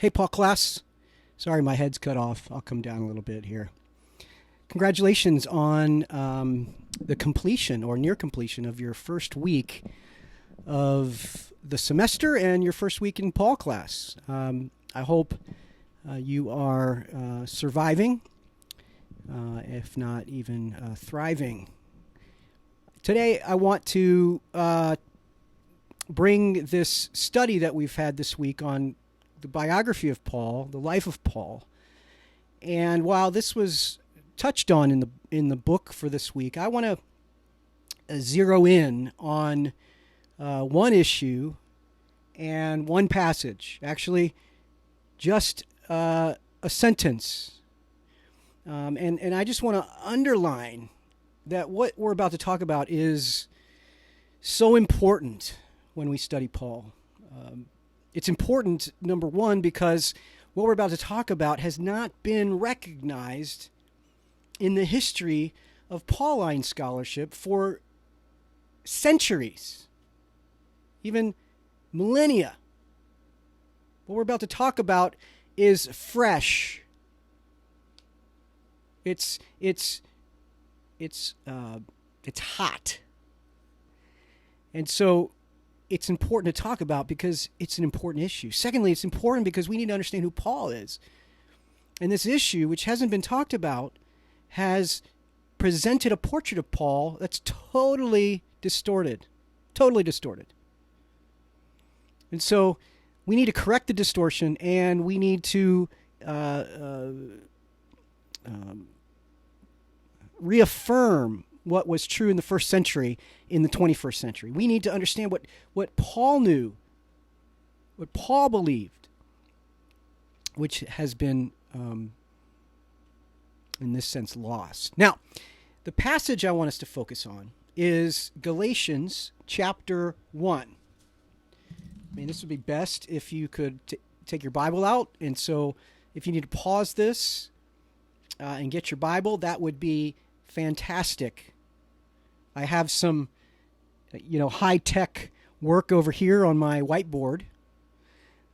Hey, Paul class. Sorry, my head's cut off. I'll come down a little bit here. Congratulations on the completion or near completion of your first week of the semester and your first week in Paul class. I hope you are surviving, if not even thriving. Today, I want to bring this study that we've had this week on the biography of Paul, the life of Paul. And while this was touched on in the book for this week, I want to zero in on one issue and one passage. Actually, just a sentence. And I just want to underline that what we're about to talk about is so important when we study Paul. It's important, number one, because what we're about to talk about has not been recognized in the history of Pauline scholarship for centuries, even millennia. What we're about to talk about is fresh. It's hot. And so it's important to talk about because it's an important issue. Secondly, it's important because we need to understand who Paul is. And this issue, which hasn't been talked about, has presented a portrait of Paul that's totally distorted. Totally distorted. And so we need to correct the distortion, and we need to reaffirm what was true in the first century in the 21st century. We need to understand what Paul knew, what Paul believed, which has been, in this sense, lost. Now, the passage I want us to focus on is Galatians chapter 1. I mean, this would be best if you could take your Bible out. And so if you need to pause this and get your Bible, that would be fantastic. I have some, high-tech work over here on my whiteboard.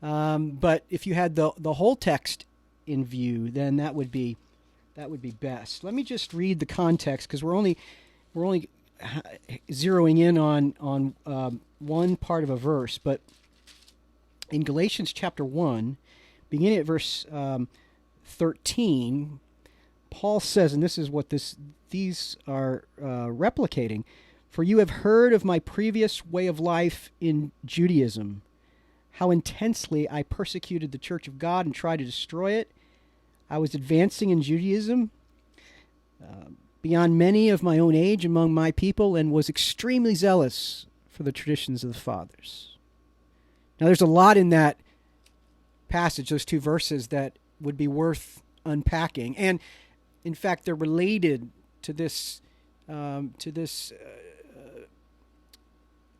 But if you had the whole text in view, then that would be best. Let me just read the context because we're only zeroing in on one part of a verse. But in Galatians chapter 1, beginning at verse 13, Paul says, and this is what these are replicating, "For you have heard of my previous way of life in Judaism, how intensely I persecuted the church of God and tried to destroy it. I was advancing in Judaism beyond many of my own age among my people and was extremely zealous for the traditions of the fathers." Now, there's a lot in that passage, those two verses, that would be worth unpacking. And in fact, they're related to this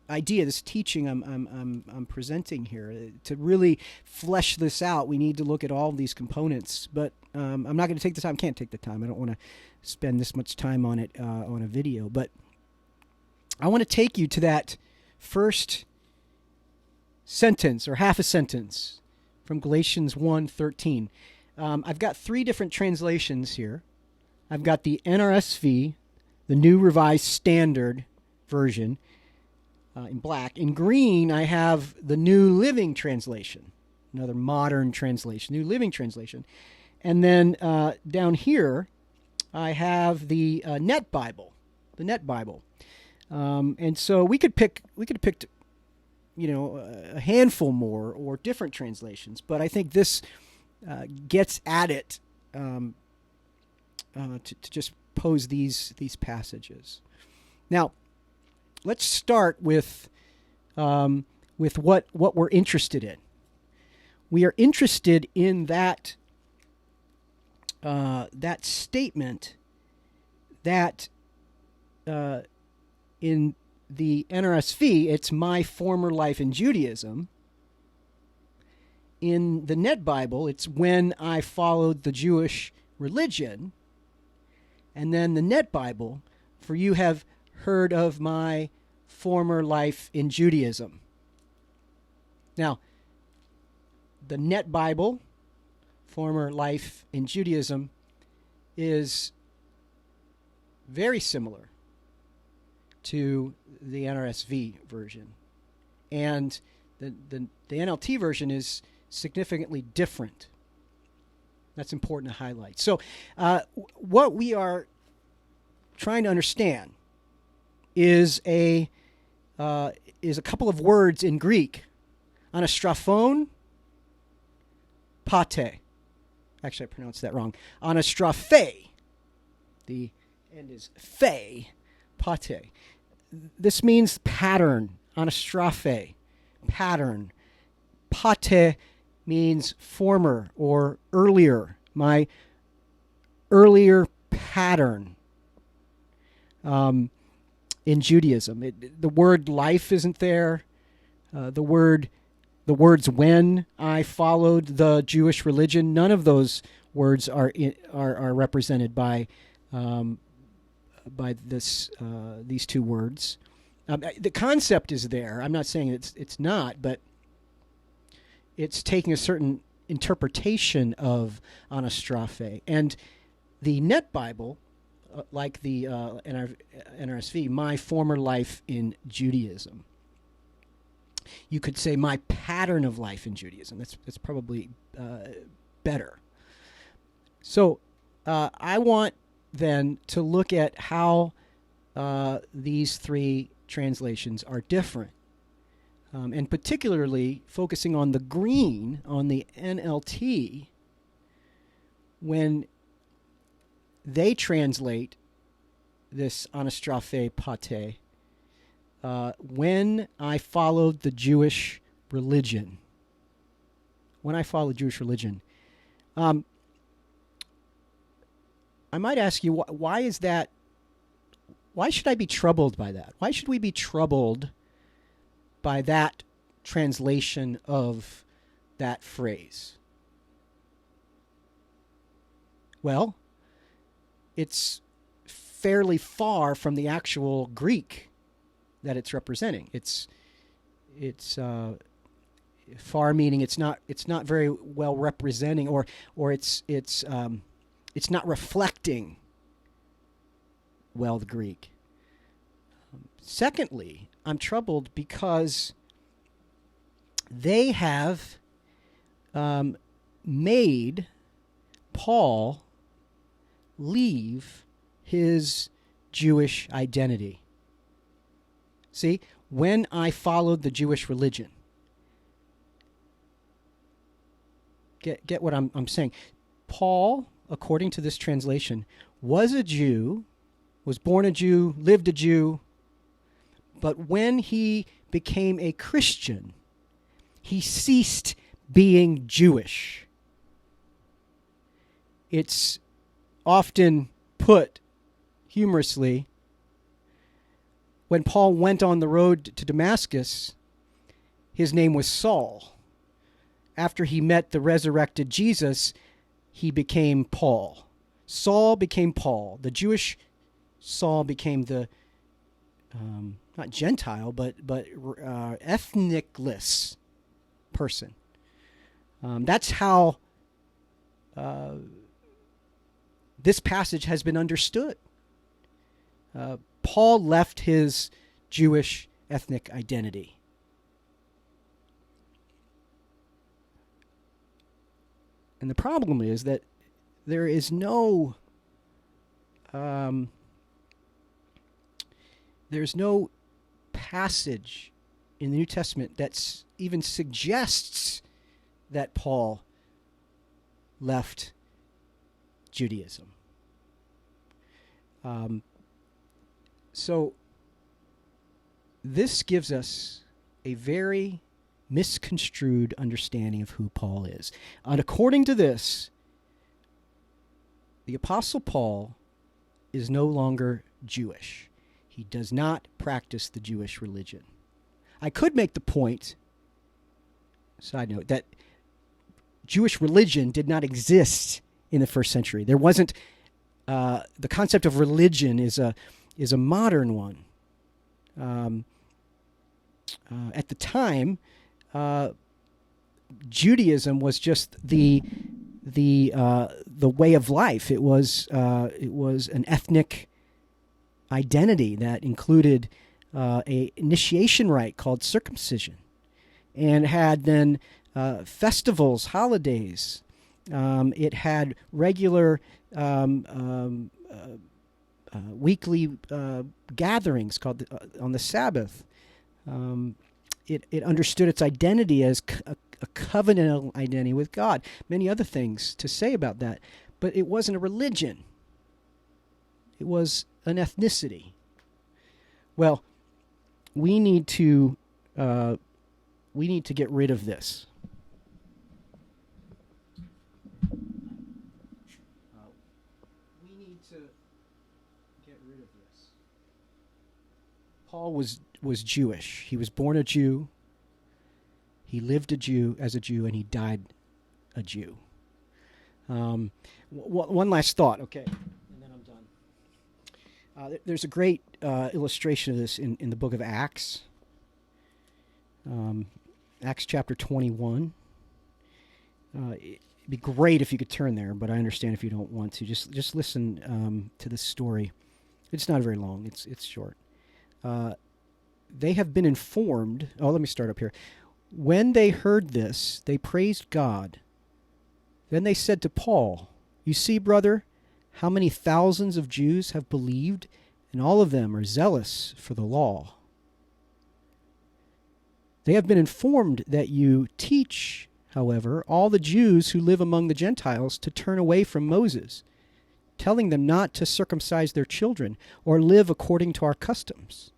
idea, this teaching I'm presenting here. To really flesh this out, we need to look at all of these components. But I'm not going to take the time. Can't take the time. I don't want to spend this much time on it on a video. But I want to take you to that first sentence or half a sentence from Galatians 1:13. I've got three different translations here. I've got the NRSV, the New Revised Standard Version, in black. In green, I have the New Living Translation, another modern translation, New Living Translation. And then down here, I have the Net Bible, and so we could have picked, a handful more or different translations, but I think this gets at it to just pose these passages. Now, let's start with what we're interested in. We are interested in that statement that in the NRSV, it's my former life in Judaism. In the Net Bible, it's when I followed the Jewish religion. And then the Net Bible, for you have heard of my former life in Judaism. Now, the Net Bible, Former Life in Judaism, is very similar to the NRSV version. And the NLT version is significantly different. That's important to highlight. So what we are trying to understand is a couple of words in Greek: anastraphon, pate. Actually, I pronounced that wrong. Anastrophe. The end is phe, pate. This means pattern. Anastrophe, pattern. Pate means former or earlier. My earlier pattern. In Judaism, the word life isn't there. The words when I followed the Jewish religion, none of those words are represented by these two words. The concept is there. I'm not saying it's not, but it's taking a certain interpretation of anastrophe. And the Net Bible, like the NRSV, my former life in Judaism. You could say my pattern of life in Judaism. That's probably better. So I want then to look at how these three translations are different. And particularly focusing on the green, on the NLT, when they translate this anastrophe pate, when I followed the Jewish religion. When I followed Jewish religion. I might ask you, why is that? Why should I be troubled by that? Why should we be troubled by that translation of that phrase? Well, it's fairly far from the actual Greek that it's representing. It's far meaning it's not very well representing, or it's not reflecting well the Greek. Secondly, I'm troubled because they have made Paul leave his Jewish identity. See, when I followed the Jewish religion. Get what I'm saying. Paul, according to this translation, was a Jew, was born a Jew, lived a Jew, but when he became a Christian, he ceased being Jewish. It's often put humorously, when Paul went on the road to Damascus, his name was Saul. After he met the resurrected Jesus, he became Paul. Saul became Paul. The Jewish Saul became the, not Gentile, but ethnicless person. That's how this passage has been understood. Paul left his Jewish ethnic identity. And the problem is that there is no there's no passage in the New Testament that even suggests that Paul left Judaism. So this gives us a very misconstrued understanding of who Paul is. And according to this, the Apostle Paul is no longer Jewish. He does not practice the Jewish religion. I could make the point, side note, that Jewish religion did not exist in the first century. There wasn't, the concept of religion is a modern one. At the time, Judaism was just the way of life. It was an ethnic identity that included a initiation rite called circumcision, and had then festivals, holidays. It had regular weekly gatherings called on the Sabbath. It understood its identity as a covenantal identity with God. Many other things to say about that, but it wasn't a religion. It was an ethnicity. Well, we need to get rid of this. We need to get rid of this. Paul was Jewish. He was born a Jew. He lived as a Jew, and he died a Jew. One last thought, okay, and then I'm done. There's a great illustration of this in the book of Acts. Acts chapter 21. It'd be great if you could turn there, but I understand if you don't want to. Just listen to this story. It's not very long. It's short. They have been informed. Oh, let me start up here. When they heard this, they praised God. Then they said to Paul, "You see, brother, how many thousands of Jews have believed, and all of them are zealous for the law. They have been informed that you teach, however, all the Jews who live among the Gentiles to turn away from Moses, telling them not to circumcise their children or live according to our customs.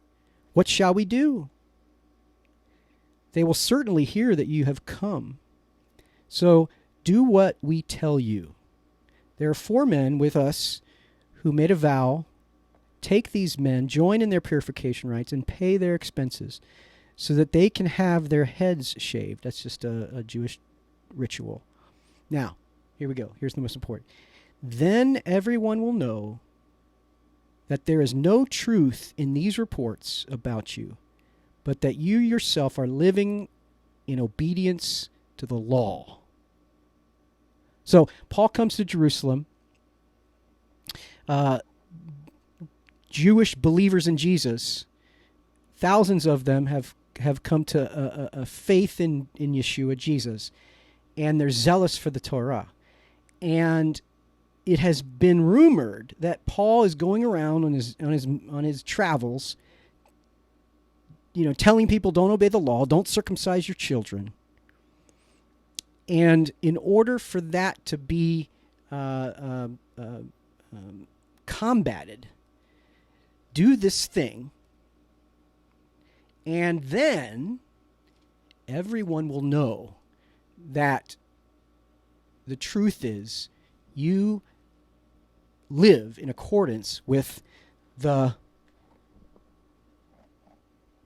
What shall we do? They will certainly hear that you have come. So do what we tell you. There are 4 men with us who made a vow. Take these men, join in their purification rites, and pay their expenses so that they can have their heads shaved." That's just a Jewish ritual. Now, here we go. Here's the most important. "Then everyone will know that there is no truth in these reports about you, but that you yourself are living in obedience to the law." So Paul comes to Jerusalem. Jewish believers in Jesus, thousands of them have come to a faith in Yeshua, Jesus, and they're zealous for the Torah. And it has been rumored that Paul is going around on his travels, telling people, don't obey the law, don't circumcise your children. And in order for that to be combated, do this thing, and then everyone will know that the truth is you live in accordance with the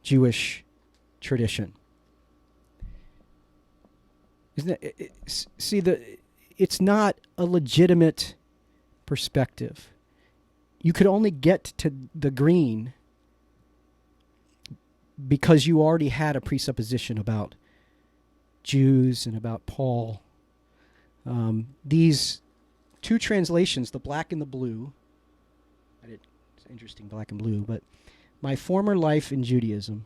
Jewish tradition. Isn't it? It's not a legitimate perspective. You could only get to the green because you already had a presupposition about Jews and about Paul. These 2 translations, the black and the blue, it's interesting, black and blue, but my former life in Judaism,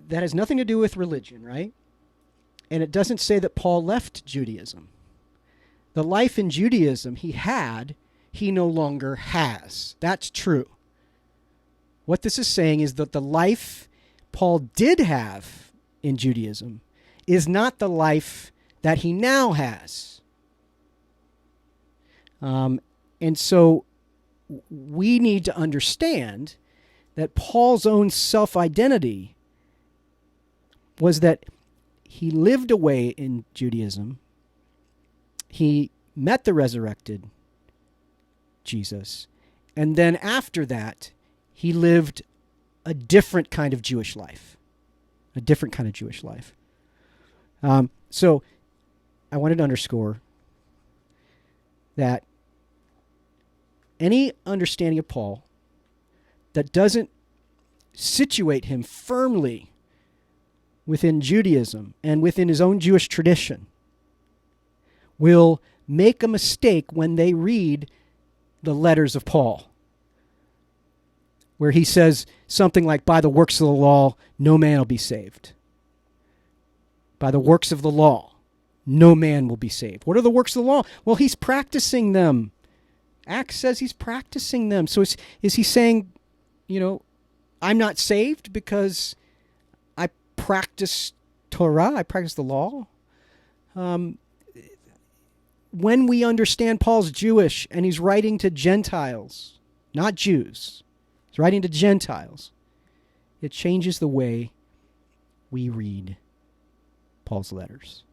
that has nothing to do with religion, right? And it doesn't say that Paul left Judaism. The life in Judaism he no longer has. That's true. What this is saying is that the life Paul did have in Judaism is not the life that he now has. And so we need to understand that Paul's own self-identity was that he lived away in Judaism. He met the resurrected Jesus. And then after that, he lived a different kind of Jewish life. So I wanted to underscore that any understanding of Paul that doesn't situate him firmly within Judaism and within his own Jewish tradition will make a mistake when they read the letters of Paul, where he says something like, by the works of the law, no man will be saved. By the works of the law, no man will be saved. What are the works of the law? Well, he's practicing them. Acts says he's practicing them. So is he saying, I'm not saved because I practice Torah, I practice the law? When we understand Paul's Jewish and he's writing to Gentiles, not Jews, he's writing to Gentiles, it changes the way we read Paul's letters.